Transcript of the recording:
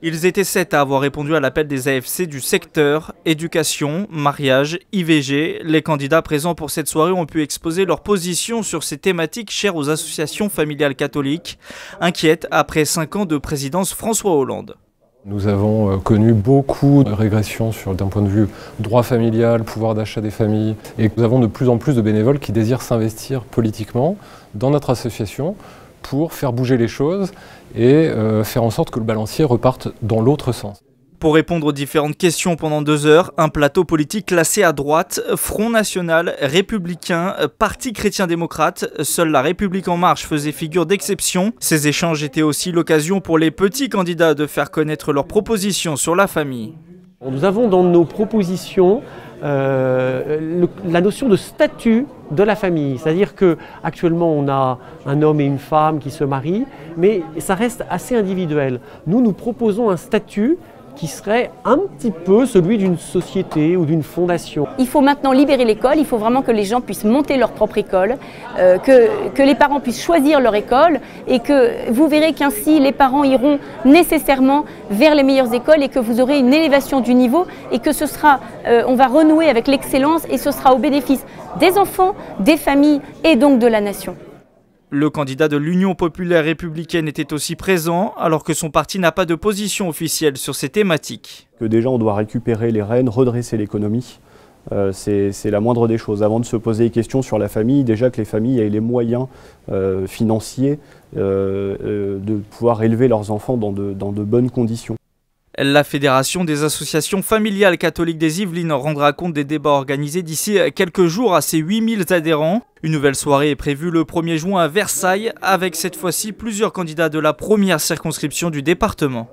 Ils étaient 7 à avoir répondu à l'appel des AFC du secteur éducation, mariage, IVG. Les candidats présents pour cette soirée ont pu exposer leur position sur ces thématiques chères aux associations familiales catholiques, inquiètes après 5 ans de présidence François Hollande. Nous avons connu beaucoup de régressions d'un point de vue droit familial, pouvoir d'achat des familles, et nous avons de plus en plus de bénévoles qui désirent s'investir politiquement dans notre association pour faire bouger les choses et faire en sorte que le balancier reparte dans l'autre sens. Pour répondre aux différentes questions pendant 2 heures, un plateau politique classé à droite, Front National, Républicain, Parti chrétien-démocrate. Seule la République en marche faisait figure d'exception. Ces échanges étaient aussi l'occasion pour les petits candidats de faire connaître leurs propositions sur la famille. Nous avons dans nos propositions la notion de statut de la famille. C'est-à-dire qu'actuellement on a un homme et une femme qui se marient, mais ça reste assez individuel. Nous proposons un statut qui serait un petit peu celui d'une société ou d'une fondation. Il faut maintenant libérer l'école, il faut vraiment que les gens puissent monter leur propre école, que les parents puissent choisir leur école et que vous verrez qu'ainsi les parents iront nécessairement vers les meilleures écoles et que vous aurez une élévation du niveau et que ce sera, on va renouer avec l'excellence et ce sera au bénéfice des enfants, des familles et donc de la nation. Le candidat de l'Union populaire républicaine était aussi présent, alors que son parti n'a pas de position officielle sur ces thématiques. Que déjà on doit récupérer les rênes, redresser l'économie, c'est la moindre des choses. Avant de se poser des questions sur la famille, déjà que les familles aient les moyens financiers de pouvoir élever leurs enfants dans de bonnes conditions. La Fédération des associations familiales catholiques des Yvelines rendra compte des débats organisés d'ici quelques jours à ses 8000 adhérents. Une nouvelle soirée est prévue le 1er juin à Versailles, avec cette fois-ci plusieurs candidats de la première circonscription du département.